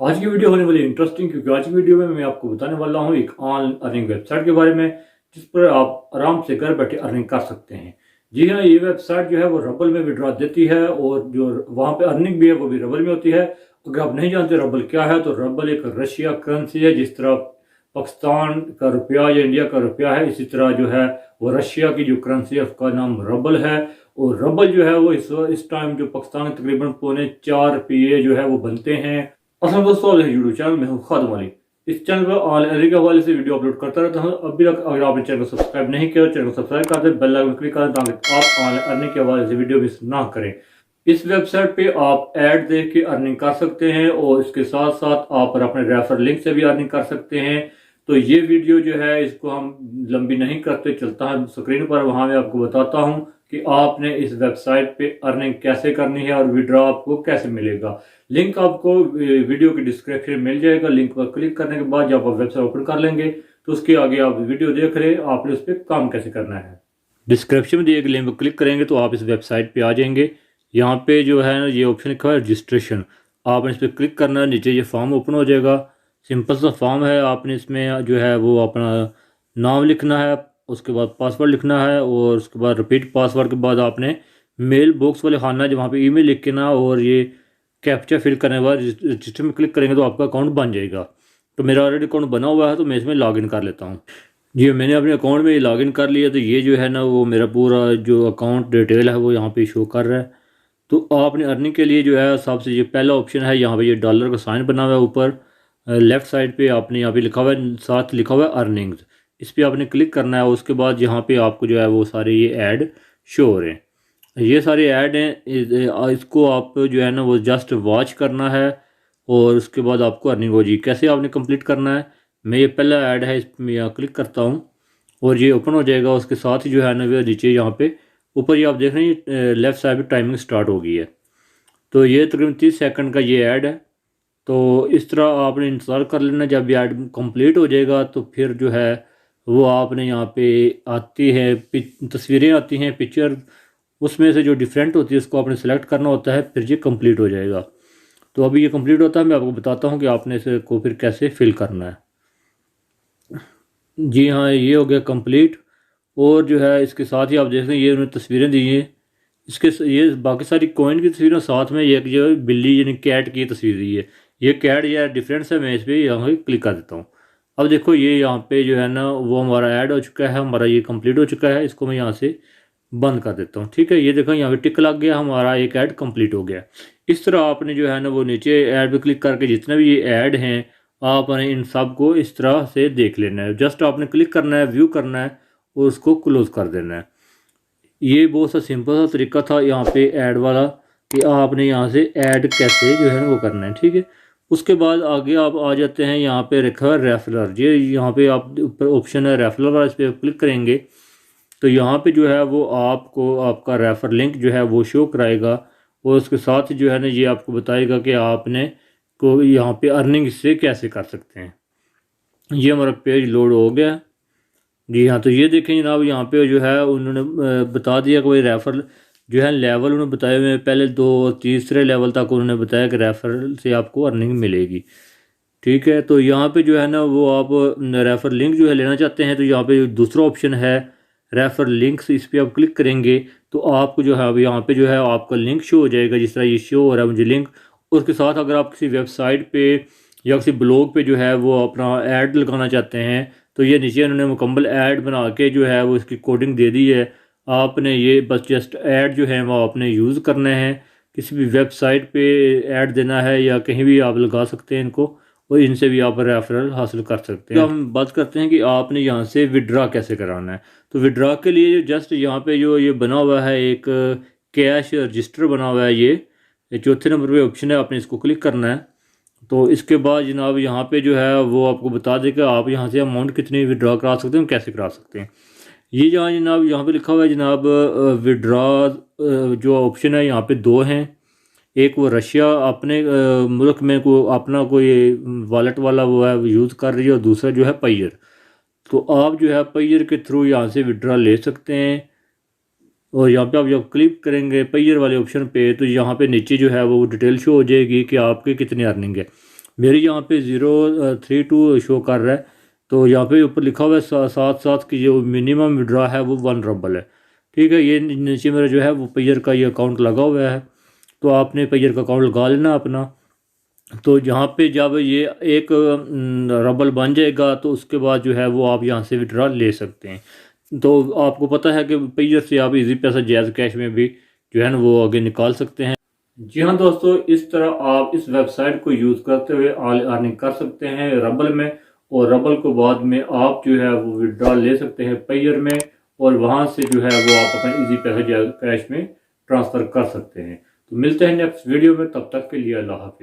आज की वीडियो होने वाली इंटरेस्टिंग, क्योंकि आज की वीडियो में मैं आपको बताने वाला हूं एक ऑनलाइन अर्निंग वेबसाइट के बारे में, जिस पर आप आराम से घर बैठे अर्निंग कर सकते हैं। जी हाँ, ये वेबसाइट जो है वो रबल में विड्रॉ देती है, और जो वहाँ पे अर्निंग भी है वो भी रबल में होती है। अगर आप नहीं जानते रबल क्या है, तो रबल एक रशिया करेंसी है। जिस तरह पाकिस्तान का रुपया या इंडिया का रुपया है, इसी तरह जो है वो रशिया की जो करेंसी है उसका नाम रबल है। और रबल जो है वो इस टाइम जो पाकिस्तान में तकरीबन 4.25 जो है वो बनते हैं। असल दोस्तों, यूट्यूब चैनल में हूँ खादम अली। इस चैनल पर ऑनलाइन के हवाले से वीडियो अपलोड करता रहता हूँ। अभी तक अगर आपने चैनल को सब्सक्राइब नहीं किया तो चैनल को सब्सक्राइब कर दें, बेल आइकन क्लिक करें ताकि आप ऑनलाइन अर्निंग के हवाले से वीडियो मिस ना करें। इस वेबसाइट पे आप ऐड देख के अर्निंग कर सकते हैं, और इसके साथ साथ आप अपने रेफर लिंक से भी अर्निंग कर सकते हैं। तो ये वीडियो जो है इसको हम लंबी नहीं करते, चलता है स्क्रीन पर, वहाँ मैं आपको बताता हूँ कि आपने इस वेबसाइट पे अर्निंग कैसे करनी है और विड्रॉ आपको कैसे मिलेगा। लिंक आपको वीडियो की डिस्क्रिप्शन में मिल जाएगा। लिंक पर क्लिक करने के बाद जब आप वेबसाइट ओपन कर लेंगे तो उसके आगे आप वीडियो देख रहे हैं, आपने उस पर काम कैसे करना है। डिस्क्रिप्शन में दिए गए लिंक पर क्लिक करेंगे तो आप इस वेबसाइट पे आ जाएंगे। यहाँ पे जो है ना ये ऑप्शन लिखा है रजिस्ट्रेशन, आपने इस पर क्लिक करना है। नीचे ये फॉर्म ओपन हो जाएगा। सिंपल सा फॉर्म है। आपने इसमें जो है वो अपना नाम लिखना है, उसके बाद पासवर्ड लिखना है, और उसके बाद रिपीट पासवर्ड के बाद आपने मेल बॉक्स वाले खाना है वहाँ पे ईमेल लिख के ना, और ये कैप्चा फिल करने के बाद रजिस्टर में क्लिक करेंगे तो आपका अकाउंट बन जाएगा। तो मेरा ऑलरेडी अकाउंट बना हुआ है, तो मैं इसमें लॉगिन कर लेता हूँ। जी, मैंने अपने अकाउंट में लॉगिन कर लिया। तो ये जो है ना वो मेरा पूरा जो अकाउंट डिटेल है वो यहाँ पे शो कर रहा है। तो आपने अर्निंग के लिए जो है सबसे ये पहला ऑप्शन है, यहाँ पे ये डॉलर का साइन बना हुआ है ऊपर लेफ्ट साइड पे। आपने यहाँ पे लिखा हुआ है, साथ लिखा हुआ है अर्निंग्स, इस पर आपने क्लिक करना है। उसके बाद यहाँ पे आपको जो है वो सारे ये ऐड शो हो रहे हैं। ये सारे ऐड हैं, इसको आप जो है ना वो जस्ट वॉच करना है, और उसके बाद आपको अर्निंग हो जाएगी। कैसे आपने कंप्लीट करना है, मैं ये पहला ऐड है इस पर यहाँ क्लिक करता हूँ और ये ओपन हो जाएगा। उसके साथ ही जो है ना वो नीचे यहाँ पे ऊपर ये आप देख रहे हैं लेफ्ट साइड पे टाइमिंग स्टार्ट हो गई है। तो ये तकरीबन 30 सेकंड का ये ऐड है। तो इस तरह आपने इंतज़ार कर लेना। जब ये ऐड कंप्लीट हो जाएगा तो फिर जो है वो आपने यहाँ पे आती है तस्वीरें आती हैं, पिक्चर, उसमें से जो डिफरेंट होती है उसको आपने सेलेक्ट करना होता है, फिर ये कंप्लीट हो जाएगा। तो अभी ये कंप्लीट होता है, मैं आपको बताता हूँ कि आपने इसे को फिर कैसे फिल करना है। जी हाँ, ये हो गया कंप्लीट। और जो है इसके साथ ही आप देख रहे हैं ये उन्होंने तस्वीरें दी हैं। ये बाकी सारी कॉइन की तस्वीरें, साथ में ये जो है बिल्ली यानी कैट की तस्वीर दी है। ये कैट या डिफरेंस है, मैं इस पर यहाँ पे क्लिक कर देता हूँ। अब देखो ये यहाँ पे जो है ना वो हमारा ऐड हो चुका है, हमारा ये कंप्लीट हो चुका है। इसको मैं यहाँ से बंद कर देता हूँ। ठीक है, ये देखो यहाँ पे टिक लग गया, हमारा एक ऐड कंप्लीट हो गया। इस तरह आपने जो है ना वो नीचे ऐड पे क्लिक करके जितने भी ये ऐड हैं आपने इन सब को इस तरह से देख लेना है। जस्ट आपने क्लिक करना है, व्यू करना है, और उसको क्लोज कर देना है। ये बहुत सा सिंपल सा तरीका था यहाँ पे ऐड वाला, कि आपने यहाँ से ऐड कैसे जो है ना वो करना है। ठीक है, उसके बाद आगे आप आ जाते हैं, यहाँ पे रखा है रेफरर। ये यहाँ पे आप ऊपर ऑप्शन है रेफरर वाला, इस पर क्लिक करेंगे तो यहाँ पे जो है वो आपको आपका रेफर लिंक जो है वो शो कराएगा, और उसके साथ जो है ना ये आपको बताएगा कि आपने को यहाँ पे अर्निंग इससे कैसे कर सकते हैं। ये हमारा पेज लोड हो गया। जी हाँ, तो ये देखें जनाब, यहाँ पे जो है उन्होंने बता दिया कि भाई रेफर जो है लेवल उन्होंने बताए हुए हैं। पहले दो तीसरे लेवल तक उन्होंने बताया कि रेफर से आपको अर्निंग मिलेगी। ठीक है, तो यहाँ पे जो है ना वो आप रेफर लिंक जो है लेना चाहते हैं, तो यहाँ पे दूसरा ऑप्शन है रेफर लिंक्स, इस पर आप क्लिक करेंगे तो आपको जो है अब यहाँ पे जो है आपका लिंक शो हो जाएगा, जिस तरह ये शो हो रहा है मुझे लिंक। उसके साथ अगर आप किसी वेबसाइट पे या किसी ब्लॉग पे जो है वो अपना ऐड लगाना चाहते हैं, तो ये नीचे उन्होंने मुकम्मल ऐड बना के जो है वो इसकी कोडिंग दे दी है। आपने ये बस जस्ट ऐड जो है वो आपने यूज़ करने हैं। किसी भी वेबसाइट पे ऐड देना है या कहीं भी आप लगा सकते हैं इनको, और इनसे भी आप रेफरल हासिल कर सकते हैं। तो हम बात करते हैं कि आपने यहाँ से विड्रा कैसे कराना है। तो विड्रा के लिए जस्ट यहाँ पे जो ये बना हुआ है एक कैश रजिस्टर बना हुआ है, ये चौथे नंबर पे ऑप्शन है, आपने इसको क्लिक करना है। तो इसके बाद जनाब यहाँ पे जो है वो आपको बता देगा आप यहाँ से अमाउंट कितनी विड्रा करा सकते हैं, कैसे करा सकते हैं। ये जहाँ जनाब यहाँ पे लिखा हुआ है जनाब विड्रा, जो ऑप्शन है यहाँ पे दो हैं। एक वो रशिया अपने मुल्क में को अपना कोई वॉलेट वाला वो है यूज़ कर रही है, और दूसरा जो है पायर। तो आप जो है पायर के थ्रू यहाँ से विड्रा ले सकते हैं। और यहाँ पे आप जब क्लिक करेंगे पायर वाले ऑप्शन पे तो यहाँ पे नीचे जो है वो डिटेल शो हो जाएगी कि आपकी कितनी अर्निंग है। मेरी यहाँ पे 032 शो कर रहा है। तो यहाँ पे ऊपर लिखा हुआ है साथ साथ कि जो मिनिमम विड्रॉ है वो 1 रबल है। ठीक है, ये नीचे मेरा जो है वो पेयर का ये अकाउंट लगा हुआ है। तो आपने पेयर का अकाउंट लगा लेना अपना। तो यहाँ पे जब ये 1 रबल बन जाएगा तो उसके बाद जो है वो आप यहाँ से विड्रॉ ले सकते हैं। तो आपको पता है कि पेयर से आप इजी पैसा जैज़ कैश में भी जो है ना वो आगे निकाल सकते हैं। जी हाँ दोस्तों, इस तरह आप इस वेबसाइट को यूज़ करते हुए अर्निंग कर सकते हैं रबल में। और रबल को बाद में आप जो है वो विड्रॉ ले सकते हैं पेयर में। और वहाँ से जो है वो आप अपना इजी पैसा कैश में ट्रांसफ़र कर सकते हैं। तो मिलते हैं नेक्स्ट वीडियो में, तब तक के लिए अल्लाह हाफिज़।